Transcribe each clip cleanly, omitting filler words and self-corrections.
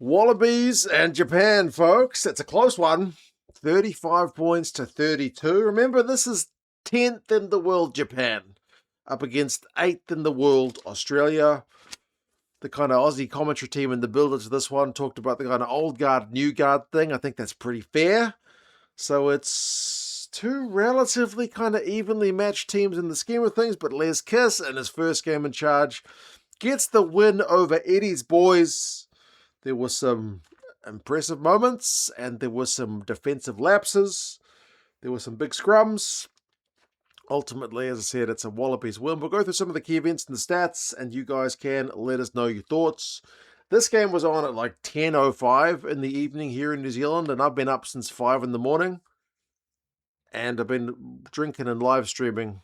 Wallabies and Japan, folks. It's a close one. 35 points to 32. Remember, this is 10th in the world, Japan, up against 8th in the world, Australia. The kind of Aussie commentary team in the build-up to this one talked about the kind of old guard, new guard thing. I think that's pretty fair. So it's two relatively kind of evenly matched teams in the scheme of things, but Les Kiss, in his first game in charge, gets the win over Eddie's boys. There were some impressive moments, and there were some defensive lapses. There were some big scrums. Ultimately, as I said, it's a Wallabies win. We'll go through some of the key events and the stats, and you guys can let us know your thoughts. This game was on at like 10:05 in the evening here in New Zealand, and I've been up since 5 in the morning. And I've been drinking and live streaming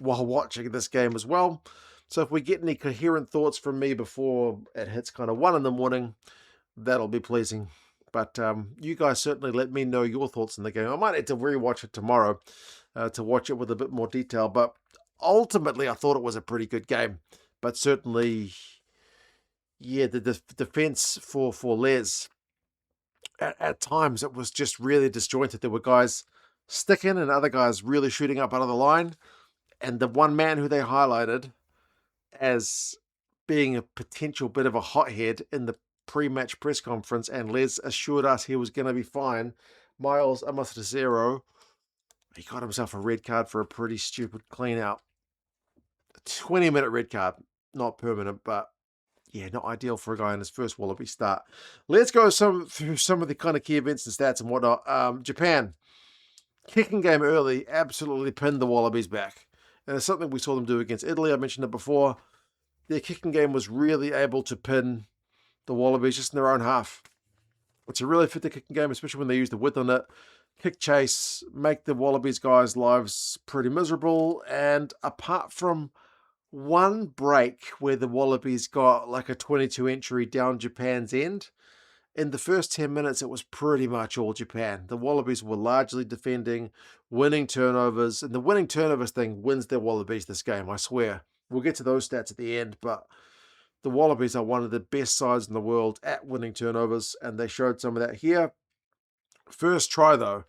while watching this game as well. So if we get any coherent thoughts from me before it hits kind of 1 in the morning, that'll be pleasing. But you guys certainly let me know your thoughts on the game. I might have to rewatch it tomorrow to watch it with a bit more detail. But ultimately, I thought it was a pretty good game. But certainly, yeah, the defense for Les, at times, it was just really disjointed. There were guys sticking and other guys really shooting up out of the line. And the one man who they highlighted as being a potential bit of a hothead in the pre-match press conference, and Les assured us he was going to be fine, Miles Amatosero, he got himself a red card for a pretty stupid clean out. A 20-minute red card, not permanent, but yeah, not ideal for a guy in his first Wallaby start. Let's go through some of the kind of key events and stats and whatnot. Japan, kicking game early, absolutely pinned the Wallabies back. And it's something we saw them do against Italy. I mentioned it before. Their kicking game was really able to pin the Wallabies just in their own half. It's a really effective kicking game, especially when they use the width on it. Kick chase, make the Wallabies guys' lives pretty miserable. And apart from one break where the Wallabies got like a 22 entry down Japan's end, in the first 10 minutes, it was pretty much all Japan. The Wallabies were largely defending, winning turnovers, and the winning turnovers thing wins their Wallabies this game, I swear. We'll get to those stats at the end, but the Wallabies are one of the best sides in the world at winning turnovers, and they showed some of that here. First try, though,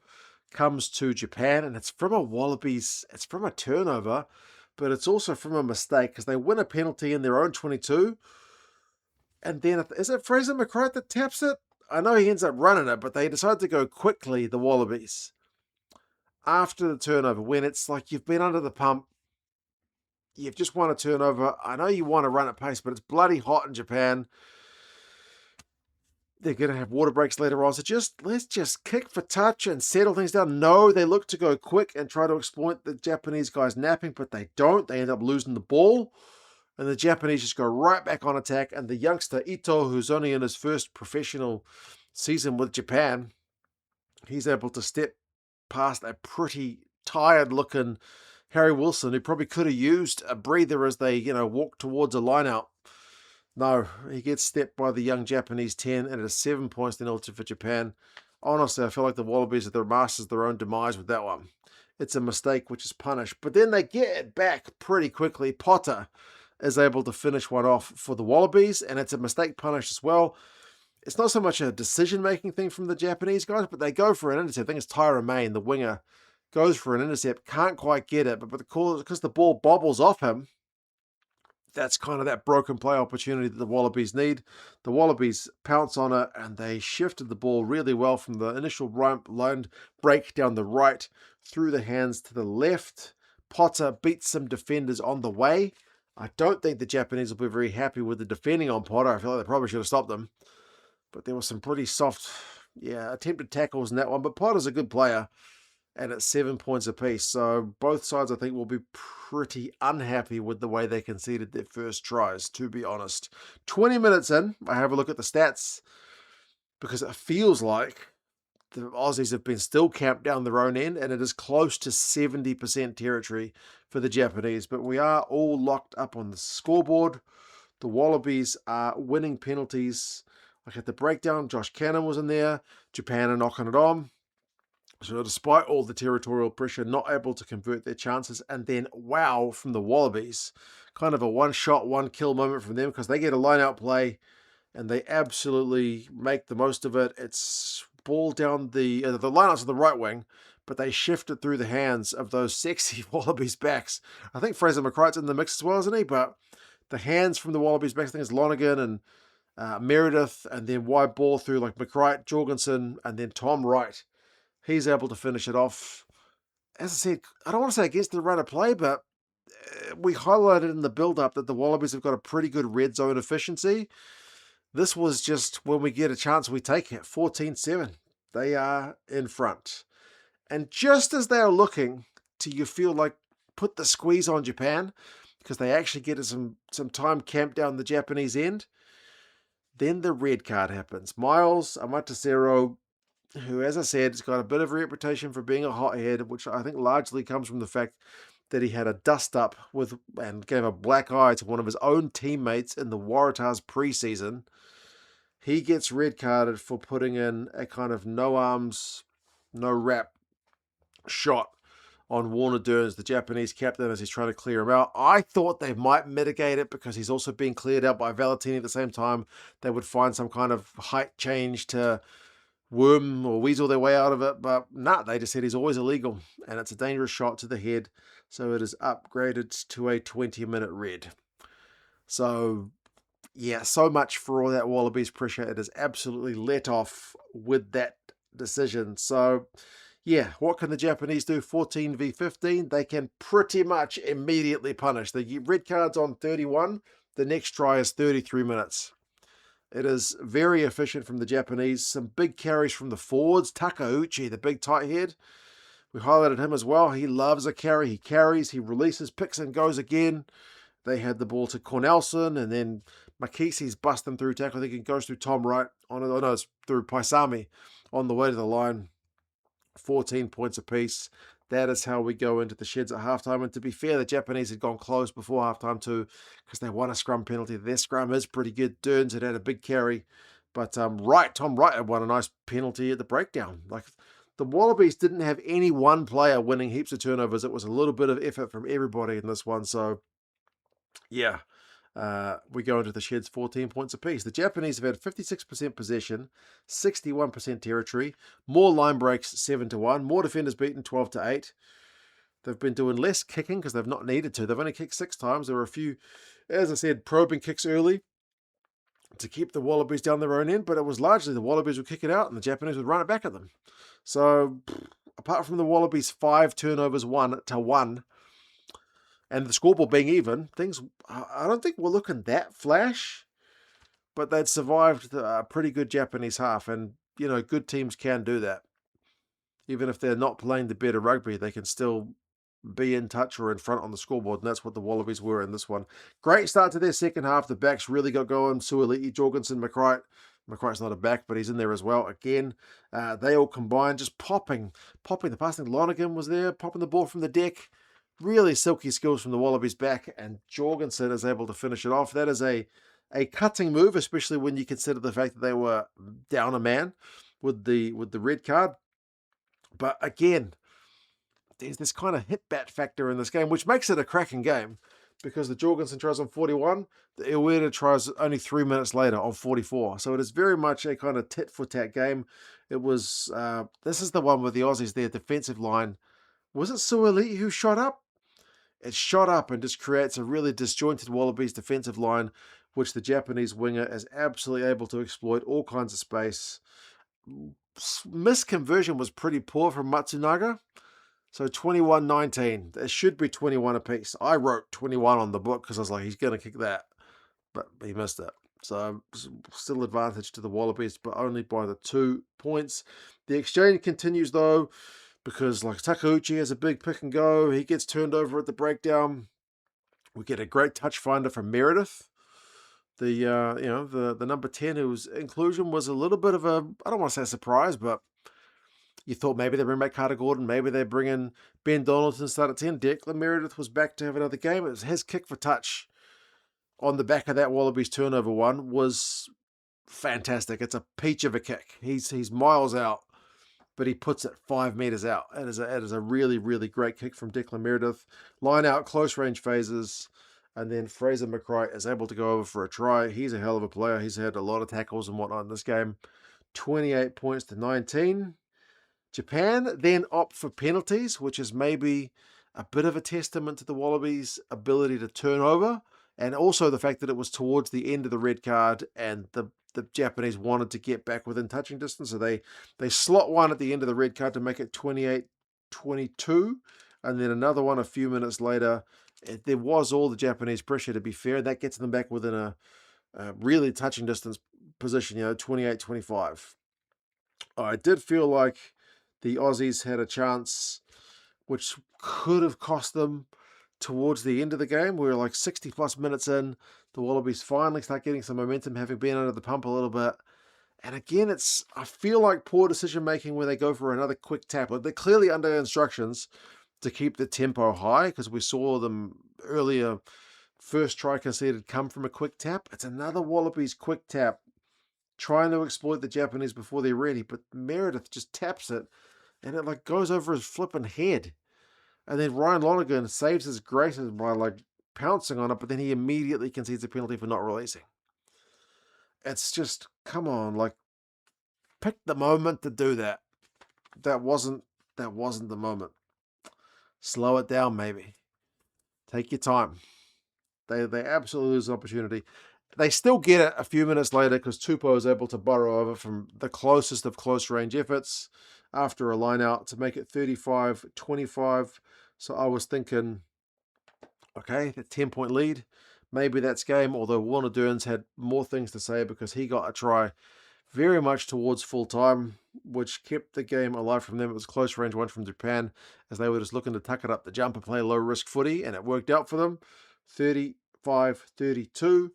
comes to Japan, and it's from a Wallabies, it's from a turnover, but it's also from a mistake, because they win a penalty in their own 22, and then, is it Fraser McCright that taps it? I know he ends up running it, but they decide to go quickly, the Wallabies, after the turnover, when it's like you've been under the pump, you've just won a turnover. I know you want to run at pace, but it's bloody hot in Japan. They're going to have water breaks later on, so let's just kick for touch and settle things down. No, they look to go quick and try to exploit the Japanese guys napping, but they don't. They end up losing the ball. And the Japanese just go right back on attack. And the youngster Ito, who's only in his first professional season with Japan, he's able to step past a pretty tired-looking Harry Wilson, who probably could have used a breather as they, walk towards a line-out. No, he gets stepped by the young Japanese 10, and it is 7 points to 0 for Japan. Honestly, I feel like the Wallabies are the masters of their own demise with that one. It's a mistake which is punished. But then they get it back pretty quickly. Potter is able to finish one off for the Wallabies, and it's a mistake punished as well. It's not so much a decision-making thing from the Japanese guys, but they go for an intercept. I think it's Tyra Main, the winger, goes for an intercept, can't quite get it, but because the ball bobbles off him, that's kind of that broken play opportunity that the Wallabies need. The Wallabies pounce on it, and they shifted the ball really well from the initial line break down the right, through the hands to the left. Potter beats some defenders on the way. I don't think the Japanese will be very happy with the defending on Potter. I feel like they probably should have stopped them. But there was some pretty soft, attempted tackles in that one. But Potter's a good player, and it's 7 points apiece. So both sides, I think, will be pretty unhappy with the way they conceded their first tries, to be honest. 20 minutes in, I have a look at the stats, because it feels like the Aussies have been still camped down their own end, and it is close to 70% territory for the Japanese. But we are all locked up on the scoreboard. The Wallabies are winning penalties. Like at the breakdown, Josh Cannon was in there. Japan are knocking it on. So despite all the territorial pressure, not able to convert their chances. And then, wow, from the Wallabies. Kind of a one-shot, one-kill moment from them, because they get a line-out play. and they absolutely make the most of it. It's ball down the lineouts of the right wing, but they shift it through the hands of those sexy Wallabies backs. I think Fraser McRight's in the mix as well, isn't he? But the hands from the Wallabies backs, I think it's Lonergan and Meredith, and then wide ball through like McWright, Jorgensen, and then Tom Wright. He's able to finish it off. As I said, I don't want to say against the run of play, but we highlighted in the build-up that the Wallabies have got a pretty good red zone efficiency. This was just when we get a chance, we take it. 14-7. They are in front. And just as they are looking to, you feel like, put the squeeze on Japan, because they actually get some time camped down the Japanese end, then the red card happens. Miles Amatasero, who, as I said, has got a bit of a reputation for being a hothead, which I think largely comes from the fact that he had a dust-up with and gave a black eye to one of his own teammates in the Waratahs preseason. He gets red carded for putting in a kind of no arms, no wrap shot on Warner Durns, the Japanese captain, as he's trying to clear him out. I thought they might mitigate it because he's also being cleared out by Valentini at the same time. They would find some kind of height change to worm or weasel their way out of it, but they just said he's always illegal, and it's a dangerous shot to the head, so it is upgraded to a 20-minute red. So, yeah, so much for all that Wallabies pressure. It is absolutely let off with that decision. So, yeah, what can the Japanese do? 14v15. They can pretty much immediately punish. The red card's on 31. The next try is 33 minutes. It is very efficient from the Japanese. Some big carries from the forwards. Takauchi, the big tight head. We highlighted him as well. He loves a carry. He carries, he releases, picks and goes again. They had the ball to Cornelson, and then Makisi's busting through tackle. I think it goes through Tom Wright. It's through Paisami on the way to the line. 14 points apiece. That is how we go into the sheds at halftime. And to be fair, the Japanese had gone close before halftime too, because they won a scrum penalty. Their scrum is pretty good. Durns had a big carry. But Tom Wright had won a nice penalty at the breakdown. Like, the Wallabies didn't have any one player winning heaps of turnovers. It was a little bit of effort from everybody in this one. So, yeah, we go into the sheds 14 points apiece. The Japanese have had 56% possession, 61% territory, more line breaks 7-1, more defenders beaten 12-8. They've been doing less kicking because they've not needed to. They've only kicked 6 times. There were a few, as I said, probing kicks early to keep the Wallabies down their own end, but it was largely the Wallabies would kick it out and the Japanese would run it back at them. So, apart from the Wallabies 5 turnovers 1-1, and the scoreboard being even, things, I don't think we're looking that flash, but they'd survived a pretty good Japanese half, and, good teams can do that. Even if they're not playing the better rugby, they can still be in touch or in front on the scoreboard, and that's what the Wallabies were in this one. Great start to their second half. The backs really got going. Suoliti, Jorgensen, McWright. McWright's not a back, but he's in there as well. Again, they all combined, just popping the passing. Lonergan was there, popping the ball from the deck. Really silky skills from the Wallabies back, and Jorgensen is able to finish it off. That is a cutting move, especially when you consider the fact that they were down a man with the red card. But again, there's this kind of hit bat factor in this game, which makes it a cracking game, because the Jorgensen tries on 41, the Iweta tries only 3 minutes later on 44. So it is very much a kind of tit-for-tat game. It was, this is the one with the Aussies, their defensive line. Was it Suoliti who shot up? It shot up and just creates a really disjointed Wallabies defensive line, which the Japanese winger is absolutely able to exploit all kinds of space. Misconversion was pretty poor from Matsunaga. So 21-19. It should be 21 apiece. I wrote 21 on the book because I was like, he's going to kick that. But he missed it. So still advantage to the Wallabies, but only by the 2 points. The exchange continues though, because like Takauchi has a big pick and go. He gets turned over at the breakdown. We get a great touch finder from Meredith. The number 10, whose inclusion was a little bit of a, I don't want to say a surprise, but you thought maybe they bring back Carter Gordon, maybe they bring in Ben Donaldson, start at 10. Declan Meredith was back to have another game. It was his kick for touch on the back of that Wallabies turnover one was fantastic. It's a peach of a kick. He's miles out, but he puts it 5 meters out. It is a really, really great kick from Declan Meredith. Line out, close range phases. And then Fraser McRae is able to go over for a try. He's a hell of a player. He's had a lot of tackles and whatnot in this game. 28 points to 19. Japan then opt for penalties, which is maybe a bit of a testament to the Wallabies' ability to turn over, and also the fact that it was towards the end of the red card and the Japanese wanted to get back within touching distance. So they slot one at the end of the red card to make it 28-22, and then another one a few minutes later. There was all the Japanese pressure, to be fair. That gets them back within a really touching distance position, 28-25. I did feel like the Aussies had a chance which could have cost them towards the end of the game. We were like 60 plus minutes in. The Wallabies finally start getting some momentum, having been under the pump a little bit. And again, I feel like poor decision making where they go for another quick tap. They're clearly under instructions to keep the tempo high, because we saw them earlier. First try conceded come from a quick tap. It's another Wallabies quick tap, trying to exploit the Japanese before they're ready. But Meredith just taps it, and it like goes over his flipping head. And then Ryan Lonergan saves his graces by like pouncing on it, but then he immediately concedes a penalty for not releasing. It's just, come on, like, pick the moment to do that. That wasn't the moment. Slow it down, maybe. Take your time. They absolutely lose an opportunity. They still get it a few minutes later because Tupou is able to burrow over from the closest of close range efforts after a line out to make it 35-25. So I was thinking, okay, the 10-point lead, maybe that's game, although Warner Durns had more things to say because he got a try very much towards full time, which kept the game alive from them. It was close range one from Japan, as they were just looking to tuck it up the jump and play low risk footy, and it worked out for them. 35-32.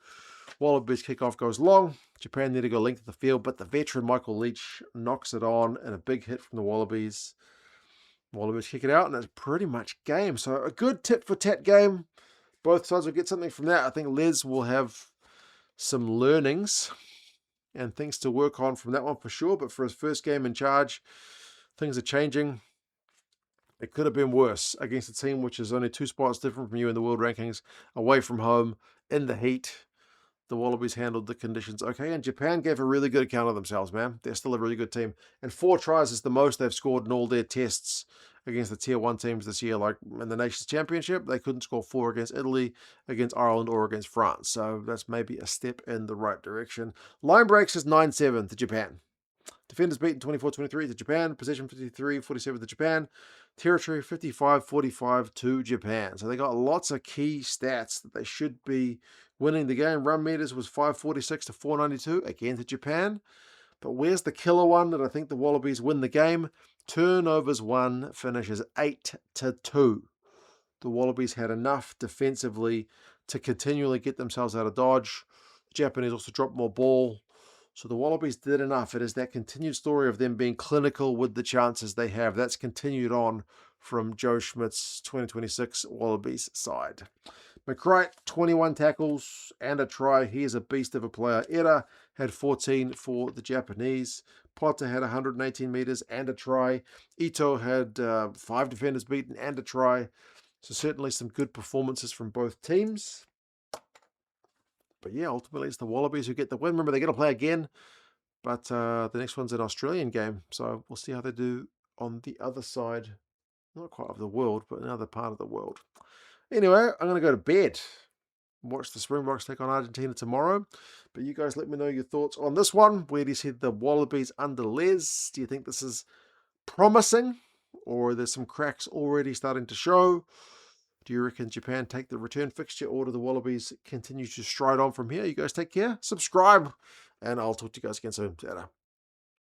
Wallabies kickoff goes long. Japan need to go length of the field, but the veteran Michael Leach knocks it on, and a big hit from the Wallabies. Wallabies kick it out, and it's pretty much game. So a good tit for tat game. Both sides will get something from that. I think Les will have some learnings and things to work on from that one for sure. But for his first game in charge, things are changing. It could have been worse against a team which is only 2 spots different from you in the world rankings, away from home, in the heat. The Wallabies handled the conditions okay, and Japan gave a really good account of themselves, man. They're still a really good team. And 4 tries is the most they've scored in all their tests against the Tier 1 teams this year. Like in the Nations Championship, they couldn't score 4 against Italy, against Ireland, or against France. So that's maybe a step in the right direction. Line breaks is 9-7 to Japan. Defenders beaten 24-23 to Japan. Possession 53-47 to Japan. Territory 55-45 to Japan. So they got lots of key stats that they should be winning the game. Run meters was 546 to 492, again to Japan. But where's the killer one that I think the Wallabies win the game? Turnovers 1 finishes 8-2. The Wallabies had enough defensively to continually get themselves out of dodge. The Japanese also dropped more ball. So the Wallabies did enough. It is that continued story of them being clinical with the chances they have. That's continued on from Joe Schmidt's 2026 Wallabies side. McCright, 21 tackles and a try. He is a beast of a player. Era had 14 for the Japanese. Potter had 118 meters and a try. Ito had 5 defenders beaten and a try. So certainly some good performances from both teams. But yeah, ultimately it's the Wallabies who get the win. Remember, they're going to play again, but the next one's an Australian game. So we'll see how they do on the other side. Not quite of the world, but another part of the world. Anyway, I'm going to go to bed. Watch the Springboks take on Argentina tomorrow. But you guys let me know your thoughts on this one. Where do you see the Wallabies under Les? Do you think this is promising, or there's some cracks already starting to show? Do you reckon Japan take the return fixture, or do the Wallabies continue to stride on from here? You guys take care, subscribe, and I'll talk to you guys again soon. Ta-ra.